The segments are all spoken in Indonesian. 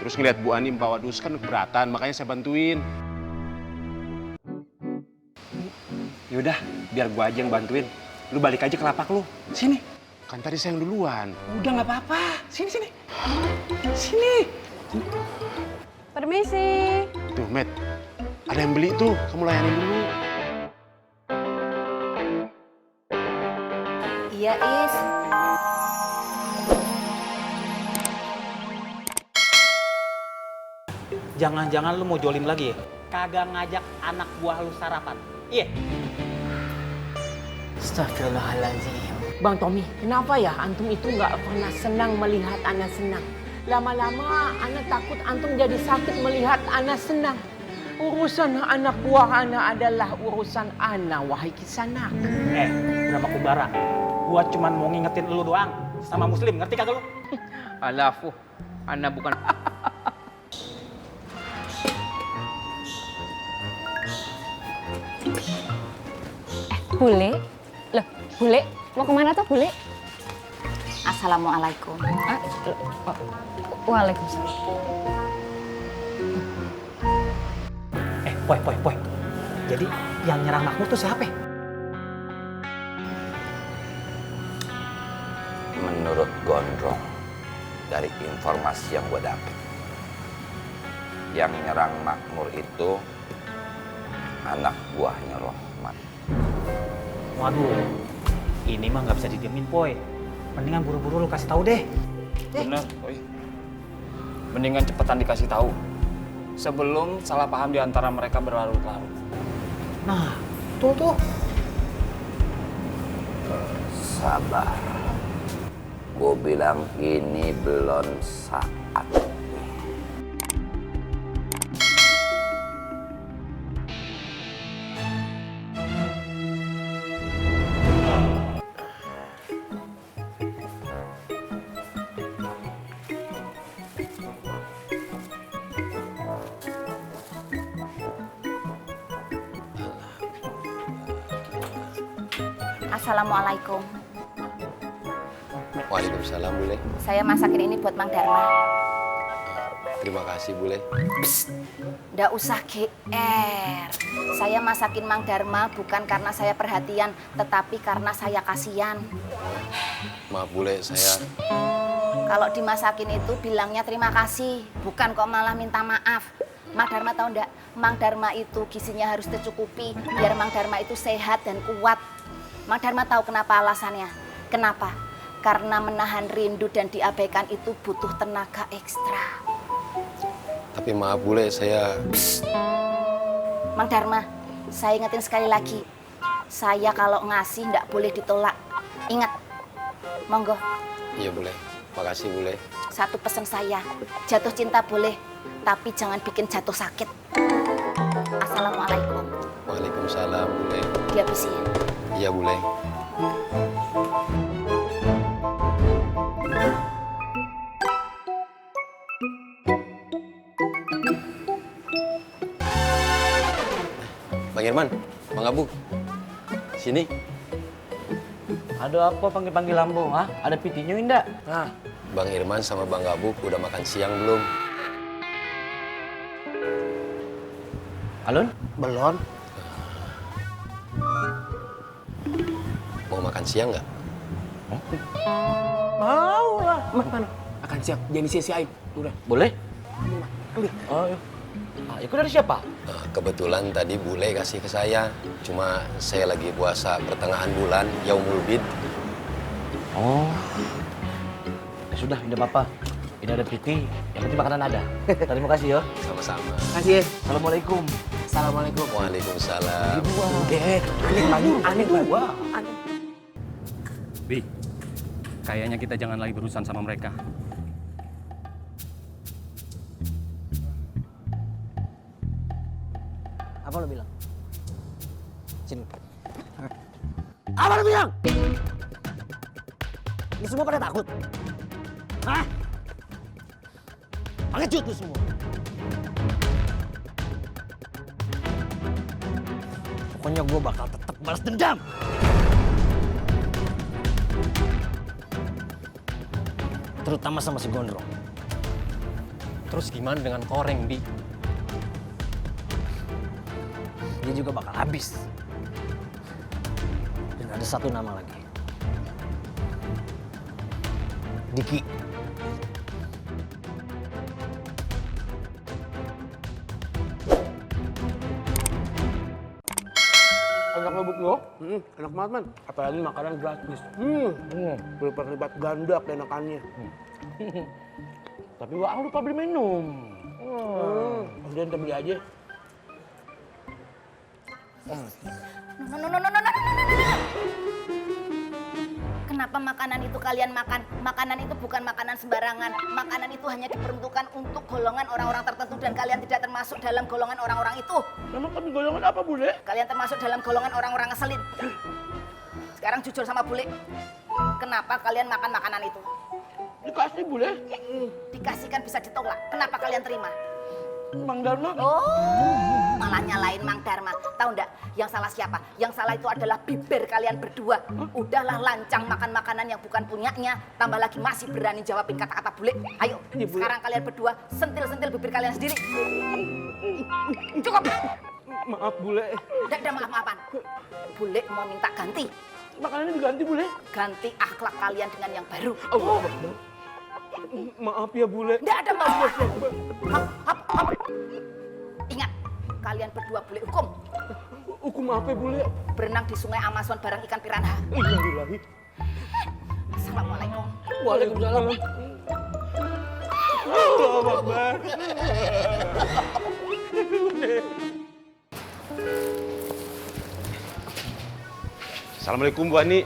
Terus ngeliat Bu Ani bawa dus kan keberatan, makanya saya bantuin. Yaudah, biar gua aja yang bantuin. Lu balik aja ke lapak lu. Sini. Kan tadi saya yang duluan. Udah nggak apa-apa. Sini. Sini. Permisi. Tuh, Met. Ada yang beli tuh, kamu layanin dulu. Iya, Is. Jangan-jangan lu mau jolim lagi ya? Kagak ngajak anak buah lu sarapan. Iya. Astagfirullahaladzim. Bang Tommy, kenapa ya antum itu nggak pernah senang melihat Ana senang? Lama-lama Ana takut antum jadi sakit melihat Ana senang. Urusan anak buah Ana adalah urusan Ana, wahai Kisanak. Drama Kubara. Gua cuman mau ngingetin lu doang. Sama Muslim, ngerti kagak lu? Alafu, Ana bukan... Bule? Loh, Bule? Mau kemana tuh, Bule? Assalamualaikum. Waalaikumsalam. Poy. Jadi yang nyerang Makmur tuh siapa? Menurut Gondrong, dari informasi yang gue dapet, yang nyerang Makmur itu anak buahnya Rohmat. Waduh, ini mah nggak bisa didiemin, Poy. Mendingan buru-buru lu kasih tahu deh. Bener, Poy. Mendingan cepetan dikasih tahu. Sebelum salah paham di antara mereka berlarut-larut. Nah, tuh. Sabar. Gue bilang ini belum saatnya. Assalamualaikum. Waalaikumsalam, Bule. Saya masakin ini buat Mang Dharma. Terima kasih, Bule. Nggak usah GR. Saya masakin Mang Dharma bukan karena saya perhatian, tetapi karena saya kasihan. Maaf, Bule, saya... Kalau dimasakin itu bilangnya terima kasih, bukan kok malah minta maaf. Mang Dharma tahu nggak? Mang Dharma itu gizinya harus tercukupi, biar Mang Dharma itu sehat dan kuat. Mang Dharma tahu kenapa alasannya? Kenapa? Karena menahan rindu dan diabaikan itu butuh tenaga ekstra. Tapi maaf, Bule, saya... Mang Dharma, saya ingetin sekali lagi. Saya kalau ngasih nggak boleh ditolak. Ingat, monggo. Iya, Bule. Makasih, Bule. Satu pesan saya, jatuh cinta boleh, tapi jangan bikin jatuh sakit. Assalamualaikum. Waalaikumsalam, Bule. Dihabisin. Iya, Bule. Bang Irman, Bang Abu, sini. Ada apa panggil-panggil lambung, ha? Ada pitinya enggak? Nah, Bang Irman sama Bang Abu udah makan siang belum? Alun? Belum. Mau makan siang nggak? Mau lah. Mana? Akan siap. Jangan sia-siain. Udah. Boleh? Ambil. Oh, iya. Ah, itu dari siapa? Nah, kebetulan tadi Bule kasih ke saya. Cuma saya lagi puasa pertengahan bulan, Yaumul Bid. Oh. Ya sudah, tidak apa-apa. Ini ada piti, yang penting makanan ada. Terima kasih ya. Sama-sama. Kasih. Assalamualaikum. Assalamualaikum. Waalaikumsalam. Udah, aneh dua. Bi, kayaknya kita jangan lagi berurusan sama mereka. Apa lo bilang? Sini. Apa lo bilang? Lu semua pada takut? Hah? Pengecut lu semua. Pokoknya gue bakal tetap balas dendam. Terutama sama si Gondrong. Terus gimana dengan Koreng, Bi? Dia juga bakal habis. Dan ada satu nama lagi. Diki. Enak lubuk lo? Enak banget, Man. Apalagi makanan gratis. Berlipat-lipat ganda keenakannya. Tapi Waang lupa beli minum. Udah kita beli aja. Kenapa makanan itu kalian makan? Makanan itu bukan makanan sembarangan. Makanan itu hanya diperuntukkan untuk golongan orang-orang tertentu dan kalian tidak termasuk dalam golongan orang-orang itu. Emang kami golongan apa, Bule? Kalian termasuk dalam golongan orang-orang ngeselin. Sekarang jujur sama Bule. Kenapa kalian makan makanan itu? Dikasih, Bule. Dikasihkan bisa ditolak. Kenapa kalian terima? Mang Dharma. Oh, malah nyalain Mang Dharma. Tahu enggak? Yang salah siapa? Yang salah itu adalah bibir kalian berdua. Udahlah lancang makan makanan yang bukan punyanya. Tambah lagi masih berani jawabin kata-kata Bule. Ayo, sekarang kalian berdua sentil-sentil bibir kalian sendiri. Cukup. Maaf, Bule. Enggak ada maaf-maafan. Bule mau minta ganti. Makanannya diganti, Bule. Ganti akhlak kalian dengan yang baru. Maaf ya, Bule. Enggak ada maaf. Hap. Ingat, kalian berdua Bule hukum. Hukum apa, Bule? Berenang di sungai Amazon bareng ikan piranha. Innalillahi. Assalamualaikum. Waalaikumsalam. Allahu Akbar. Assalamualaikum Bu Ani.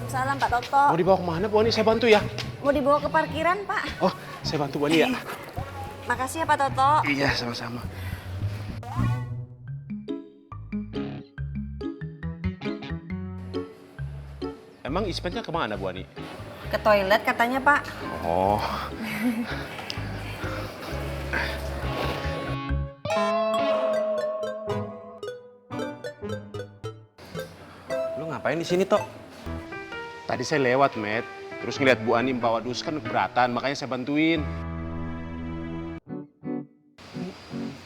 Salam Pak Toto. Mau dibawa kemana Bu Ani? Saya bantu ya. Mau dibawa ke parkiran Pak? Oh, saya bantu Bu Ani ya. Makasih ya Pak Toto. Iya, sama-sama. Emang Ispennya kemana Bu Ani? Ke toilet katanya Pak. Oh. Lu ngapain di sini, Tok? Tadi saya lewat, Met. Terus ngeliat Bu Ani bawa dus kan keberatan, makanya saya bantuin.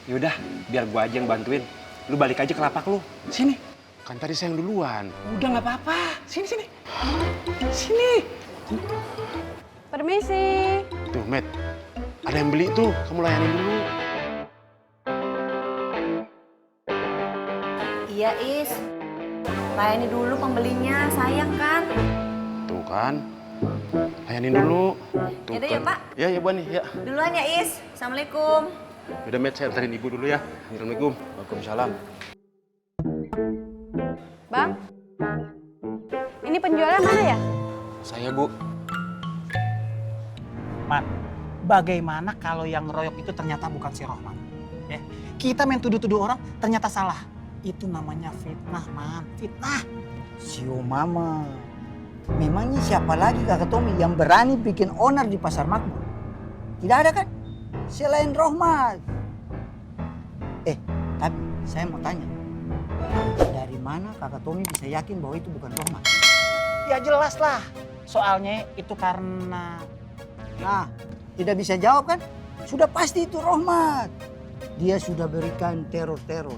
Yaudah, biar gua aja yang bantuin. Lu balik aja ke lapak lu. Sini. Kan tadi saya yang duluan. Udah nggak apa-apa. Sini, sini. Sini. Permisi. Tuh, Met. Ada yang beli tuh, kamu layanin dulu. Iya Is. Layani dulu pembelinya, sayang kan? Tuh kan. Layanin dulu. Tuh Yaudah kan. ya, Pak. Ya, ya Bu Ani, ya. Duluan ya Is. Assalamualaikum. Udah, Met, saya antarin Ibu dulu ya. Assalamualaikum. Waalaikumsalam. Bang, ini penjualnya mana ya? Saya, Bu. Man, bagaimana kalau yang ngeroyok itu ternyata bukan si Rohman? Ya, kita main tuduh-tuduh orang ternyata salah. Itu namanya fitnah, Man. Fitnah. Sio Mama. Memangnya siapa lagi Kakak Tommy yang berani bikin owner di Pasar Makmur? Tidak ada kan? Selain Rohmat. Tapi saya mau tanya. Dari mana Kakak Tommy bisa yakin bahwa itu bukan Rohmat? Ya jelas lah. Soalnya itu karena... Nah, tidak bisa jawab kan? Sudah pasti itu Rohmat. Dia sudah berikan teror-teror.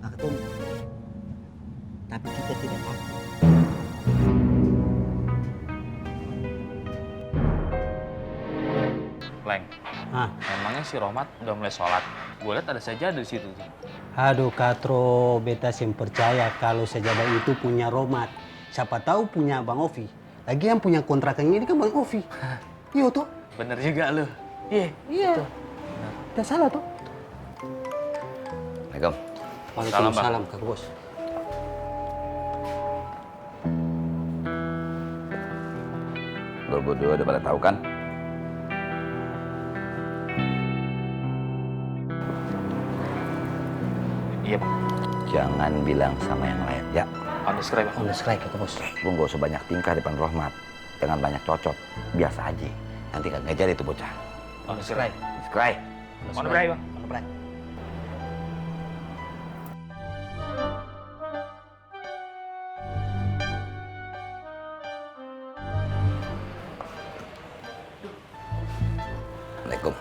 Kakak Tommy. Tapi kita tidak tahu. Leng, emangnya si Rohmat udah mulai sholat? Gue lihat ada sajadah di situ. Aduh Katro, beta sih percaya kalau sajadah itu punya Rohmat. Siapa tahu punya Bang Ovi. Lagi yang punya kontrakan ini kan Bang Ovi. Iya toh? Bener juga lu. Iya. Tidak salah toh? Assalamualaikum. Waalaikumsalam Kak Bos. Lo berdua udah pada tahu kan? Iya, Bang. Jangan bilang sama yang lain, ya. On the scribe, Bang. On the strike Kak Bos. Lu nggak usah banyak tingkah depan Rohmat. Jangan banyak cocok. Biasa aja. Nanti kan ngejar itu bocah. On the scribe. Subscribe. On the scribe, Bang. On the strike. Assalamualaikum.